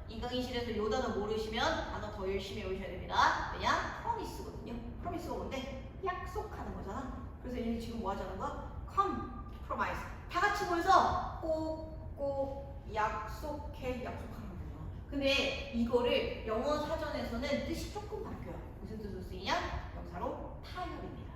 이 강의실에서 요 단어 모르시면 단어 더 열심히 외우셔야 됩니다. 왜냐? promise거든요. promise가 뭔데? 약속하는 거잖아. 그래서 얘 지금 뭐 하자는 거야? compromise. 다 같이 모여서 꼭 약속해. 약속하는 거야. 근데 이거를 영어 사전에서는 뜻이 조금 바뀌어요. 무슨 뜻으로 쓰이냐? 명사로 타협입니다.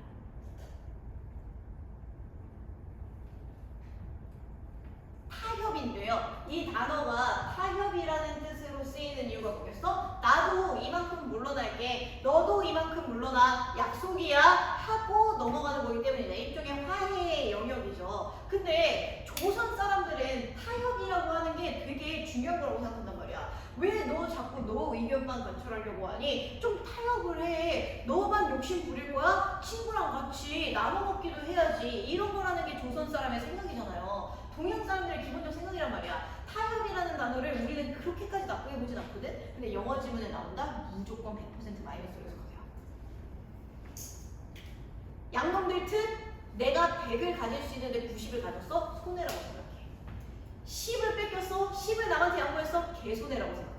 타협인데요. 이 단어가 타협이라는 뜻으로 쓰이는 이유가 뭐겠어? 나도 이만큼 물러날게. 너도 이만큼 물러나. 약속이야. 하고 넘어가는 거기 때문이다. 일종의 화해의 영역이죠. 근데 조선 사람들은 타협이라고 하는 게 되게 중요한 거라고 생각한단 말이야. 왜 너 자꾸 너 의견만 관철하려고 하니? 좀 타협을 해. 너만 욕심 부릴 거야? 친구랑 같이 나눠 먹기도 해야지. 이런 거라는 게 조선 사람의 생각이잖아요. 동양 사람들의 기본적 생각이란 말이야. 타협이라는 단어를 우리는 그렇게까지 나쁘게 보진 않거든? 근데 영어 지문에 나온다? 무조건 100% 마이너스로 해석하세요. 양놈들 뜻? 내가 100을 가질 수 있는데 90을 가졌어? 손해라고 생각해. 10을 뺏겼어? 10을 남한테 양보했어? 개손해라고 생각하고.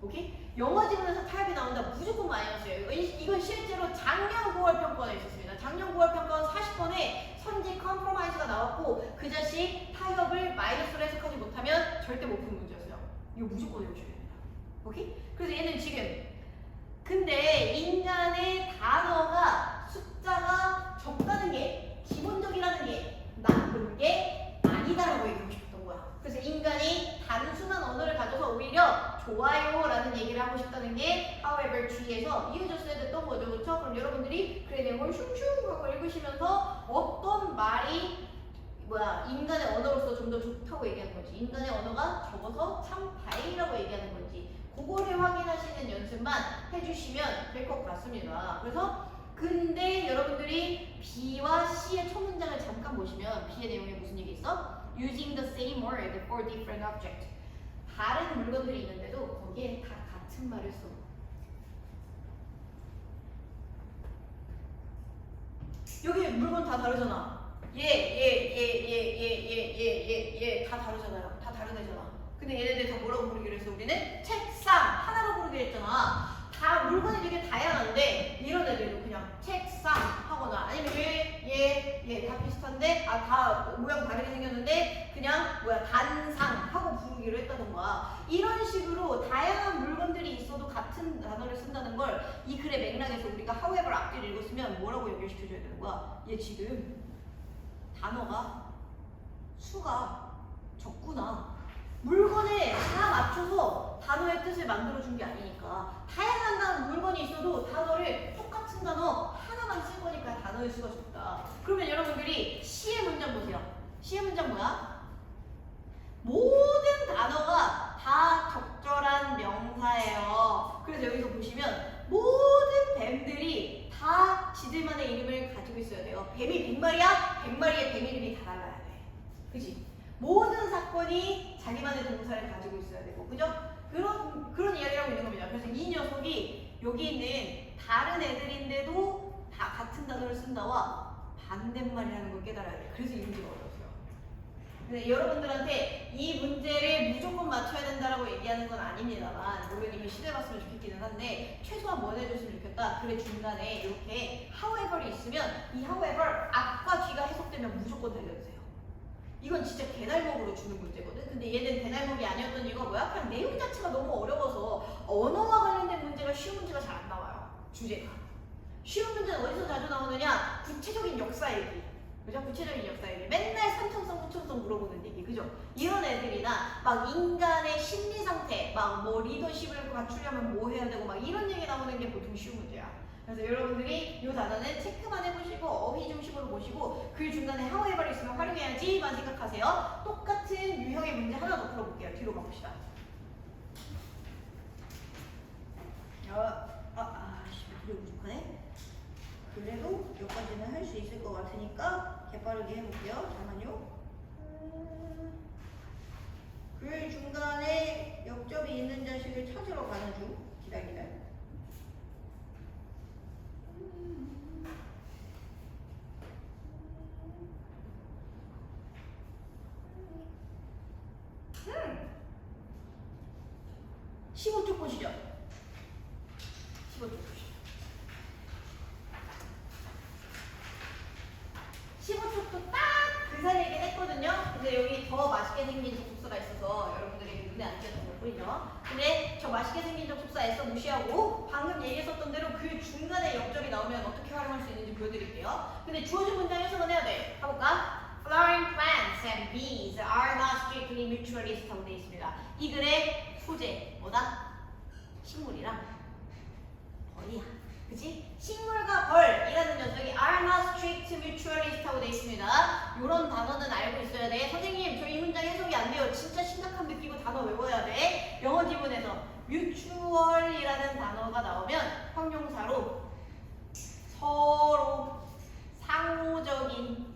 오케이? 영어 지문에서 타협이 나온다? 무조건 마이너스예요. 이건 실제로 작년 9월 평가에 있었습니다. 작년 9월 평가 40번에 선지 컴프로마이즈가 나왔고 그 자식 타협을 마이너스로 해석하지 못하면 절대 못 푼 문제였어요. 이거 무조건 외우셔야 됩니다. 오케이? 그래서 얘는 지금 근데 인간의 단어가 숫자가 적다는 게 기본적이라는 게 나쁜 게 아니다라고 얘기하고 싶었던 거야. 그래서 인간이 단순한 언어를 가져서 오히려 좋아요 라는 얘기를 하고 싶다는 게 however G에서 이어졌어야 됐던 거죠. 그렇죠? 그럼 여러분들이 그 내용을 슝슝 하고 읽으시면서 어떤 말이 인간의 언어로서 좀 더 좋다고 얘기하는 거지. 인간의 언어가 적어서 참 다행이라고 얘기하는 거지. 그거를 확인하시는 연습만 해주시면 될 것 같습니다. 그래서 근데 여러분들이 B와 C의 첫 문장을 잠깐 보시면 B의 내용에 무슨 얘기 있어? Using the same word for different objects. 다른 물건들이 있는데도 거기에 다 같은 말을 써. 여기 물건 다 다르잖아. 얘 다 다르잖아요. 다 다른 애잖아. 근데 얘네들 다 뭐라고 부르기로 했어? 우리는 책상 하나로 부르기로 했잖아. 다 물건이 되게 다양한데 이런 애들도 그냥 책상 하거나 아니면 얘 다 비슷한데 다 모양 다르게 생겼는데 그냥 단상 하고 부르기로 했다던가 이런 식으로 다양한 물건들이 있어도 같은 단어를 쓴다는 걸 이 글의 맥락에서 우리가 however 앞뒤를 읽었으면 뭐라고 연결시켜줘야 되는 거야? 얘 지금 단어가 수가 적구나. 물건에 다 맞춰서 단어의 뜻을 만들어준 게 아니니까 다양한 물건이 있어도 단어를 똑같은 단어 하나만 쓸 거니까 단어의 수가 적다. 그러면 여러분들이 C의 문장 보세요. C의 문장 뭐야? 모든 단어가 다 적절한 명사예요. 그래서 여기서 보시면 모든 뱀들이 다 지들만의 이름을 가지고 있어야 돼요. 뱀이 100마리야? 100마리의 뱀 이름이 다 달라야 돼. 그지? 모든 사건이 자기만의 동사를 가지고 있어야 되고, 그죠? 그런 이야기를 하고 있는 겁니다. 그래서 이 녀석이 여기 있는 다른 애들인데도 다 같은 단어를 쓴다와 반대말이라는 걸 깨달아야 돼. 그래서 이 문제가 어려웠어요. 근데 여러분들한테 이 문제를 무조건 맞춰야 된다라고 얘기하는 건 아닙니다만, 물론 이미 시도해봤으면 좋겠기는 한데 최소한 뭐 해줬으면 좋겠다. 글의 중간에 이렇게 however이 있으면 이 however 앞과 뒤가 해석되면 무조건 달려주세요. 이건 진짜 개날먹으로 주는 문제거든. 근데 얘는 개날먹이 아니었던 이유가 뭐야? 그냥 내용 자체가 너무 어려워서 언어와 관련된 문제가 쉬운 문제가 잘 안 나와요. 주제가. 쉬운 문제는 어디서 자주 나오느냐? 구체적인 역사 얘기. 그죠? 구체적인 역사 얘기. 맨날 삼천성, 구천성 물어보는 얘기. 그죠? 이런 애들이나 막 인간의 심리 상태, 막 뭐 리더십을 갖추려면 뭐 해야 되고 막 이런 얘기 나오는 게 보통 쉬운 문제야. 그래서 여러분들이 이 단어는 체크만 해보시고 어휘 중심으로 보시고 글 중간에 however이 있으면 활용해야지만 생각하세요. 똑같은 유형의 문제 하나 더 풀어볼게요. 뒤로 가봅시다. 그래 부족하네. 그래도 여기까지는 할 수 있을 것 같으니까 개빠르게 해볼게요. 잠깐만요. 글 중간에 역접이 있는 자식을 찾으러 가는 중. 기다려. 음. 15쪽 보시죠. 15쪽 보시죠. 15쪽도 딱 그 사이에 했거든요. 근데 여기 더 맛있게 생긴 접속사가 있어서 여러분들이 눈에 안 띄었던 것 뿐이죠. 근데 저 맛있게 생긴 접속사에서 무시하고 방금 얘기했었던 대로 그 중간에 역접이 나오면 어떻게 활용할 수 있는지 보여드릴게요. 근데 주어진 문장 해석은 해야 돼. 가볼까? Flowering plants and bees are not strictly mutualists라고 되어 있습니다. 이 글의 소재 뭐다? 식물이랑 벌이야. 그치? 식물과 벌이라는 녀석이 are not strict mutualist하고 되어 있습니다. 이런 단어는 알고 있어야 돼. 선생님, 저 이 문장 해석이 안 돼요. 진짜 심각한 느끼고 단어 외워야 돼. 영어 지문에서 mutual이라는 단어가 나오면 형용사로 서로 상호적인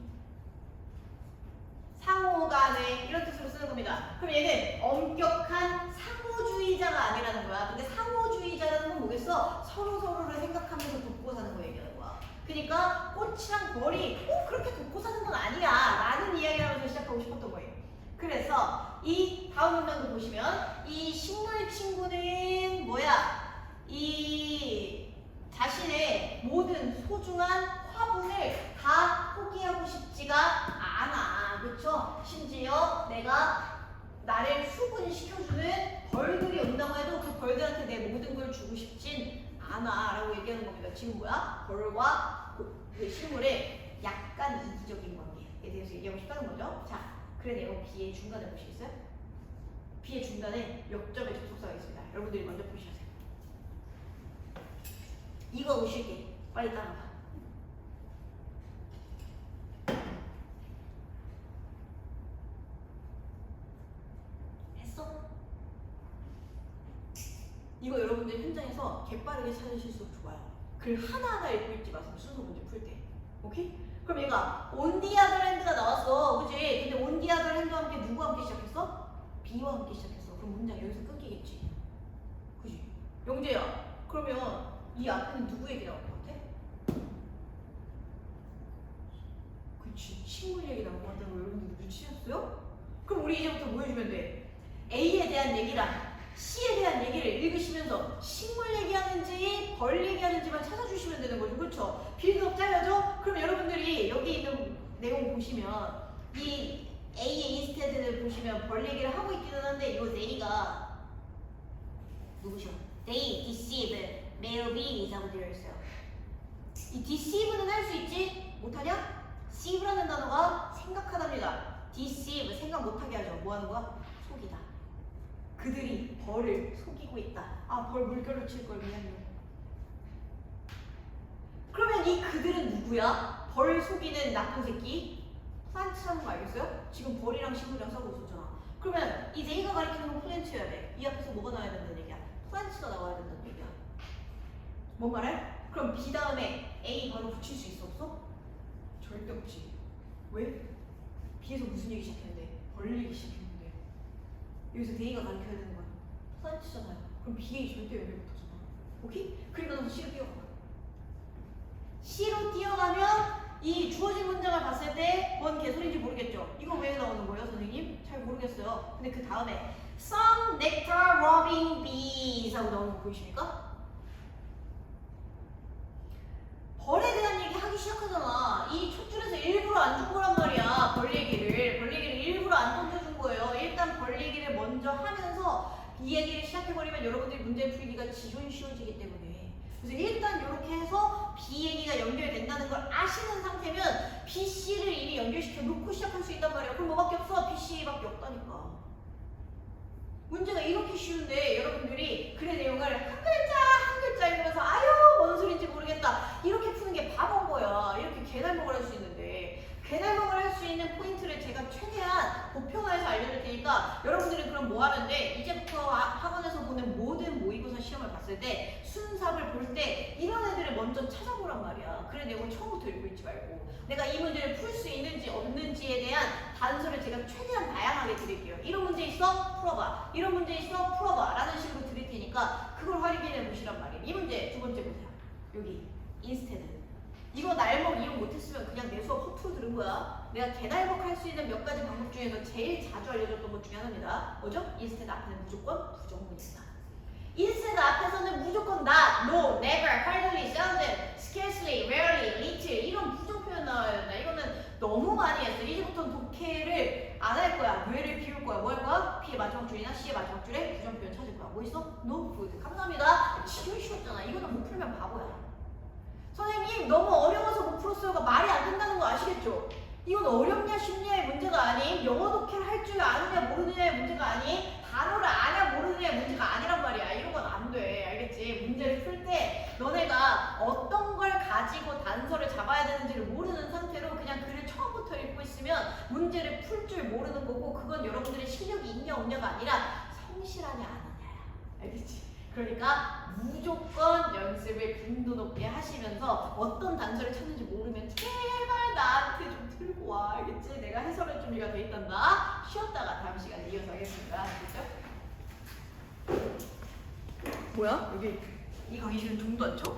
상호간의 이런 뜻으로 쓰는 겁니다. 그럼 얘는 엄격한 상호주의자가 아니라는 거야. 근데 상호주의자라는 건 뭐겠어? 서로서로를 생각하면서 돕고 사는 거 얘기하는 거야. 그러니까 꽃이랑 벌이 그렇게 돕고 사는 건 아니야 라는 이야기를 하면서 시작하고 싶었던 거예요. 그래서 이 다음 문장도 보시면 이 식물 친구는 뭐야? 이 자신의 모든 소중한 화분을 다 포기하고 싶지가 않아. 그쵸? 심지어 내가 나를 수분시켜주는 벌들이 온다고 해도 그 벌들한테 내 모든 걸 주고 싶진 않아 라고 얘기하는 겁니다. 지금 뭐야? 벌과 그 식물의 약간 이기적인 관계에 대해서 얘기하고 싶다는 거죠. 자, 그래 내용 B의 중간에 보시겠어요? B의 중간에 역접의 접속사가 있습니다. 여러분들이 먼저 보시세요. 이거 오실게. 빨리 따라봐. 했어? 이거 여러분들 현장에서 개빠르게 찾으실수록 좋아요. 글 하나하나 읽고 있지 마세요. 순서 문제 풀 때. 오케이? 그럼 얘가 on the other hand가 나왔어. 그치? 근데 on the other hand와 함께 누구와 함께 시작했어? B와 함께 시작했어. 그럼 문장 여기서 끊기겠지. 그치? 영재야. 그러면 이 앞에는 누구 얘기 나올 것 같아? 그치. 식물 얘기 나올 것 같다고 여러분들 눈치챘어요? 그럼 우리 이제부터 뭐 해주면 돼? A에 대한 얘기랑 C에 대한 얘기를 읽으시면서 식물 얘기하는지 벌 얘기하는지만 찾아주시면 되는 거죠. 그렇죠? 빌드업 잘려져? 그럼 여러분들이 여기 있는 내용 보시면 이 A의 인스테드를 보시면 벌 얘기를 하고 있기는 한데 이거 A가 누구셔? They deceive male bees라고 되어 있어요. 이 deceive는 할 수 있지? 못하냐? deceive라는 단어가 생각하답니다. deceive, 생각 못하게 하죠. 뭐 하는 거야? 속이다. 그들이 벌을 속이고 있다. 아, 벌 물결로 칠 걸 미안해요. 그러면 이 그들은 누구야? 벌 속이는 나쁜 새끼? 플란트라는 거 알겠어요? 지금 벌이랑 식물이랑 싸우고 있었잖아. 그러면 이 A가 가리키는 건 플란트여야 돼. 이 앞에서 뭐가 나와야 된다는 얘기야? 플란트가 나와야 된다는 얘기야. 뭔 말해? 그럼 B 다음에 A 바로 붙일 수 있어 없어? 절대 없지. 왜? B에서 무슨 얘기 시작했는데? 벌리기 시작했는데. 여기서 대의가 가르쳐야 되는 거야. 선치잖아요. 그럼 B에 절대 연결 못하잖아. 오케이? 그러니까 너도 C로 뛰어가. C로 뛰어가면 이 주어진 문장을 봤을 때 뭔 개소리인지 모르겠죠? 이거 왜 나오는 거예요, 선생님? 잘 모르겠어요. 근데 그 다음에 Some nectar robbing bees 하고 나오는 거 보이십니까? 벌에 대한 얘기 하기 시작하잖아. 이 첫 줄에서 일부러 안 준 거란 말이야. 벌 얘기를 일부러 안 던져준 거예요. 일단 벌 얘기를 먼저 하면서 이 얘기를 시작해버리면 여러분들이 문제 풀기가 지존 쉬워지기 때문에. 그래서 일단 이렇게 해서 B 얘기가 연결된다는 걸 아시는 상태면 B, C를 이미 연결시켜 놓고 시작할 수 있단 말이야. 그럼 뭐밖에 없어? B, C밖에 없다니까. 문제가 이렇게 쉬운데 여러분들이 글의 내용을 한 글자 읽으면서 아유 뭔 소린지 모르겠다 이렇게 푸는 게 바본 거야. 이렇게 개날먹을 할 수 있는데 개날먹을 할 수 있는 포인트를 제가 최대한 보편화해서 알려줄 테니까 여러분들은 그럼 뭐 하는데 이제부터 학원에서 보는 모든 모의고사 시험을 봤을 때 순삽을 볼 때 이런 애들을 먼저 찾아보란 말이야. 글의 내용을 처음부터 읽고 있지 말고 내가 이 문제를 풀 수 있는지 없는지에 대한 단서를 제가 최대한 다양하게 드릴게요. 이런 문제 있어? 풀어봐. 이런 문제 있어? 풀어봐. 라는 식으로 드릴 테니까 그걸 확인해 보시란 말이에요. 이 문제 두 번째 보세요. 여기 인스테드. 이거 날먹 이용 못했으면 그냥 내 수업 허투루 들은 거야. 내가 개날먹 할 수 있는 몇 가지 방법 중에서 제일 자주 알려줬던 것 중에 하나입니다. 뭐죠? 인스테드 앞에는 무조건 부정문이 있다. 인스테드 앞에서는 무조건 not, no, never, hardly, seldom, scarcely, rarely, little 이런 부정 표현 나와야 된다. 이거는 너무 많이 했어. 이제부터는 독해를 안 할 거야. 왜를 비울 거야. 뭐 할 거야? P의 마지막 줄이나 C의 마지막 줄에 부정 표현 찾을 거야. 뭐 있어? No food. 감사합니다. 지금 쉬웠잖아. 이거는 못 풀면 바보야. 선생님 너무 어려워서 못 풀었어요가 말이 안 된다는 거 아시겠죠? 이건 어렵냐 쉽냐의 문제가 아닌 영어 독해를 할 줄 아느냐 모르느냐의 문제가 아닌 단어를 아냐 모르느냐의 문제가 아니란 말이야. 이런 건 안 돼. 알겠지? 문제를 풀 때 너네가 어떤 걸 가지고 단서를 잡아야 되는지를 모르는 상태로 그냥 글을 처음부터 읽고 있으면 문제를 풀 줄 모르는 거고 그건 여러분들의 실력이 있냐 없냐가 아니라 성실하냐 안 하냐야. 알겠지? 그러니까 무조건 연습을 빈도 높게 하시면서 어떤 단서를 찾는지 모르면 제발 나한테 좀 들고 와. 알겠지? 내가 해설할 준비가 돼 있단다. 쉬었다가 다음 시간에 이어서 하겠습니다. 알겠죠? 뭐야? 여기 이 강의 실은 종도 안 쳐?